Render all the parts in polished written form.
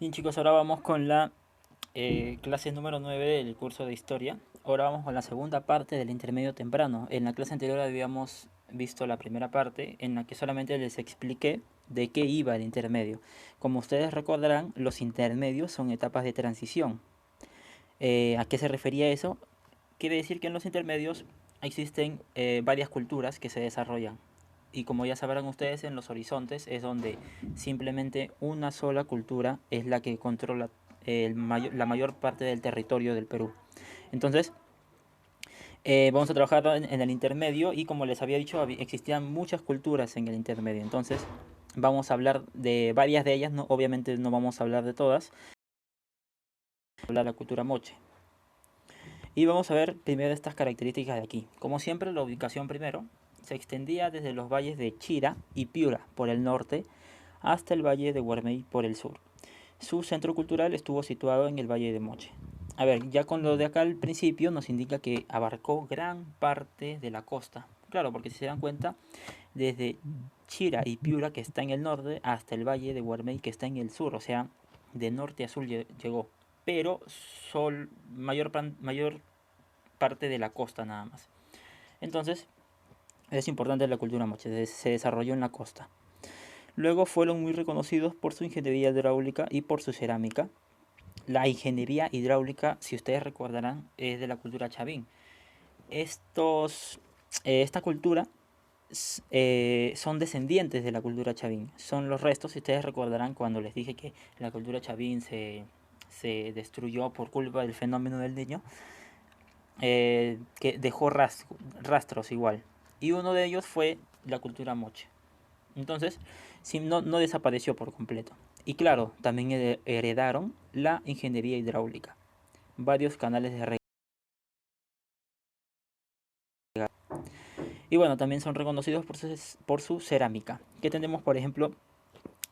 Bien chicos, ahora vamos con la clase número 9 del curso de historia. Ahora vamos con la segunda parte del intermedio temprano. En la clase anterior habíamos visto la primera parte en la que solamente les expliqué de qué iba el intermedio. Como ustedes recordarán, los intermedios son etapas de transición. ¿A qué se refería eso? Quiere decir que en los intermedios existen varias culturas que se desarrollan. Y como ya sabrán ustedes, en los horizontes es donde simplemente una sola cultura es la que controla la mayor parte del territorio del Perú. Entonces, vamos a trabajar en el intermedio y como les había dicho, existían muchas culturas en el intermedio. Entonces, vamos a hablar de varias de ellas, no, obviamente no vamos a hablar de todas, vamos a hablar de la cultura moche. Y vamos a ver primero estas características de aquí. Como siempre, la ubicación primero se extendía desde los valles de Chira y Piura por el norte hasta el valle de Guarmey por el sur. Su centro cultural estuvo situado en el valle de Moche. A ver, ya con lo de acá al principio nos indica que abarcó gran parte de la costa. Claro, porque si se dan cuenta, desde Chira y Piura, que está en el norte, hasta el valle de Guarmey, que está en el sur, o sea, de norte a sur llegó. Pero mayor parte de la costa nada más. Entonces, es importante la cultura moche, se desarrolló en la costa. Luego fueron muy reconocidos por su ingeniería hidráulica y por su cerámica. La ingeniería hidráulica, si ustedes recordarán, es de la cultura chavín. Esta cultura son descendientes de la cultura chavín. Son los restos, si ustedes recordarán cuando les dije que la cultura chavín se destruyó por culpa del fenómeno del niño, que dejó rastros igual. Y uno de ellos fue la cultura moche. Entonces, no desapareció por completo. Y claro, también heredaron la ingeniería hidráulica. Varios canales de regado. Y bueno, también son reconocidos por su cerámica. Que tenemos, por ejemplo,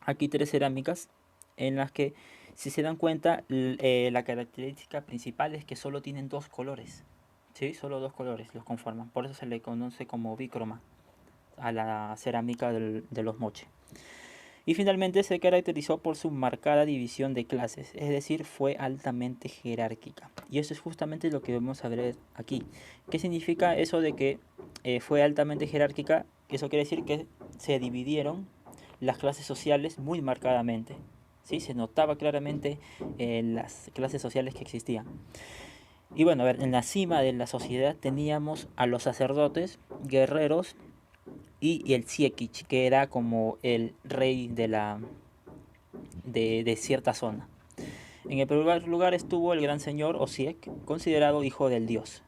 aquí tres cerámicas en las que, si se dan cuenta, la característica principal es que solo tienen dos colores. ¿Sí? Solo dos colores los conforman. Por eso se le conoce como bícroma a la cerámica de los moche. Y finalmente se caracterizó por su marcada división de clases, es decir, fue altamente jerárquica. Y eso es justamente lo que vamos a ver aquí. ¿Qué significa eso de que fue altamente jerárquica? Eso quiere decir que se dividieron las clases sociales muy marcadamente. ¿Sí? Se notaba claramente las clases sociales que existían. Y bueno, a ver, en la cima de la sociedad teníamos a los sacerdotes, guerreros y el Siekic, que era como el rey de cierta zona. En el primer lugar estuvo el gran señor Osiek, considerado hijo del dios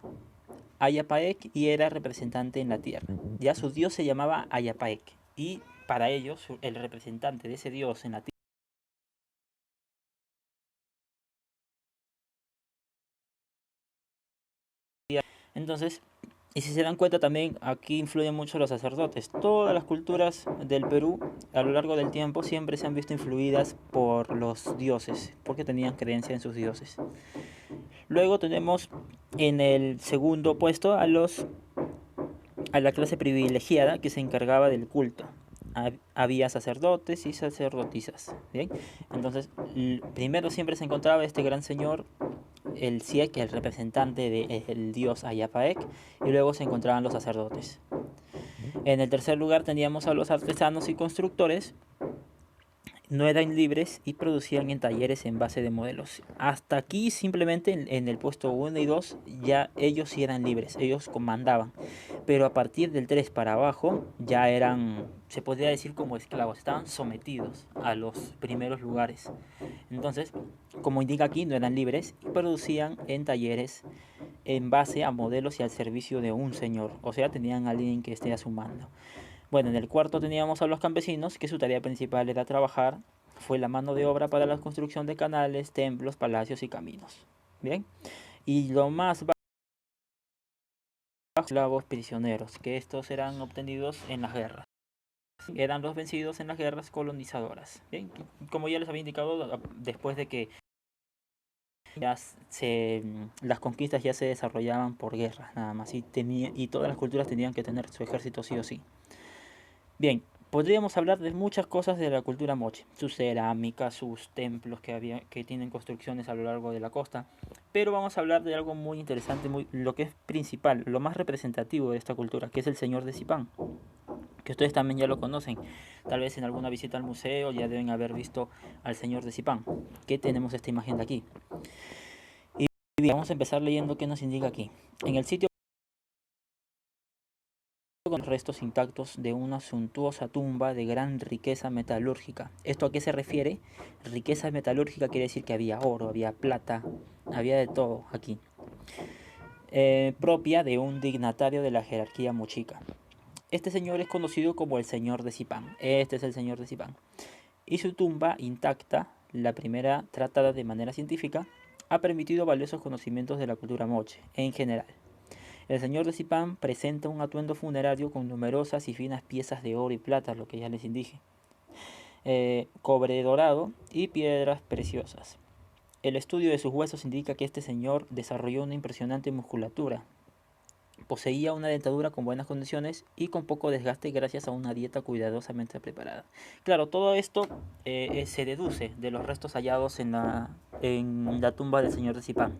Ayapaek y era representante en la tierra. Ya su dios se llamaba Ayapaek y para ellos el representante de ese dios en la tierra. Entonces, y si se dan cuenta también, aquí influyen mucho los sacerdotes. Todas las culturas del Perú a lo largo del tiempo siempre se han visto influidas por los dioses, porque tenían creencia en sus dioses. Luego tenemos en el segundo puesto a la clase privilegiada que se encargaba del culto. Había sacerdotes y sacerdotisas. ¿Bien? Entonces, primero siempre se encontraba este gran señor, el Siek, el representante del dios Ayapaek, y luego se encontraban los sacerdotes. En el tercer lugar teníamos a los artesanos y constructores, no eran libres y producían en talleres en base de modelos. Hasta aquí simplemente en el puesto 1 y 2 ya ellos sí eran libres, ellos comandaban. Pero a partir del 3 para abajo ya eran, se podría decir como esclavos, estaban sometidos a los primeros lugares. Entonces, como indica aquí, no eran libres y producían en talleres en base a modelos y al servicio de un señor. O sea, tenían a alguien que esté a su mando. Bueno, en el cuarto teníamos a los campesinos, que su tarea principal era trabajar, fue la mano de obra para la construcción de canales, templos, palacios y caminos. Bien, y lo más bajo, esclavos prisioneros, que estos eran obtenidos en las guerras. Eran los vencidos en las guerras colonizadoras. Bien, como ya les había indicado, después de que las conquistas ya se desarrollaban por guerras nada más, y todas las culturas tenían que tener su ejército sí o sí. Bien, Podríamos hablar de muchas cosas de la cultura moche, su cerámica, sus templos que tienen construcciones a lo largo de la costa, pero vamos a hablar de algo muy interesante, lo que es principal, lo más representativo de esta cultura, que es el Señor de Zipán, que ustedes también ya lo conocen. Tal vez en alguna visita al museo ya deben haber visto al Señor de Zipán, que tenemos esta imagen de aquí. Y vamos a empezar leyendo qué nos indica aquí. En el sitio con restos intactos de una suntuosa tumba de gran riqueza metalúrgica. ¿Esto a qué se refiere? Riqueza metalúrgica quiere decir que había oro, había plata, había de todo aquí. Propia de un dignatario de la jerarquía mochica. Este señor es conocido como el Señor de Zipán. Este es el Señor de Zipán. Y su tumba intacta, la primera tratada de manera científica, ha permitido valiosos conocimientos de la cultura moche en general. El señor de Zipán presenta un atuendo funerario con numerosas y finas piezas de oro y plata, lo que ya les dije, cobre dorado y piedras preciosas. El estudio de sus huesos indica que este señor desarrolló una impresionante musculatura. Poseía una dentadura con buenas condiciones y con poco desgaste gracias a una dieta cuidadosamente preparada. Claro, todo esto se deduce de los restos hallados en la tumba del señor de Zipán.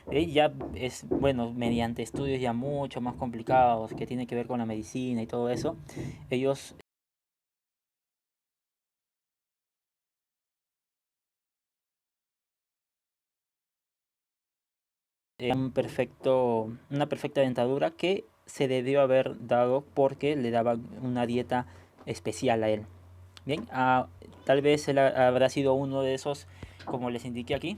Ya es, bueno, mediante estudios ya mucho más complicados que tienen que ver con la medicina y todo eso, ellos una perfecta dentadura que se debió haber dado porque le daban una dieta especial a él. Bien, tal vez él habrá sido uno de esos, como les indiqué aquí,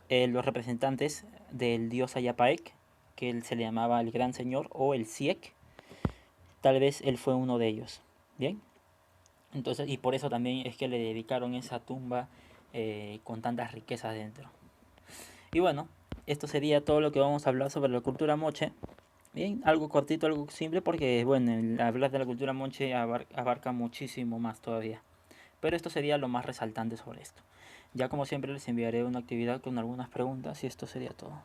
los representantes del dios Ayapaek, que él se le llamaba el Gran Señor o el Siek. Tal vez él fue uno de ellos. Bien, entonces, y por eso también es que le dedicaron esa tumba con tantas riquezas dentro. Y bueno, esto sería todo lo que vamos a hablar sobre la cultura moche. Bien, algo cortito, algo simple, porque bueno, hablar de la cultura moche abarca muchísimo más todavía. Pero esto sería lo más resaltante sobre esto. Ya como siempre les enviaré una actividad con algunas preguntas y esto sería todo.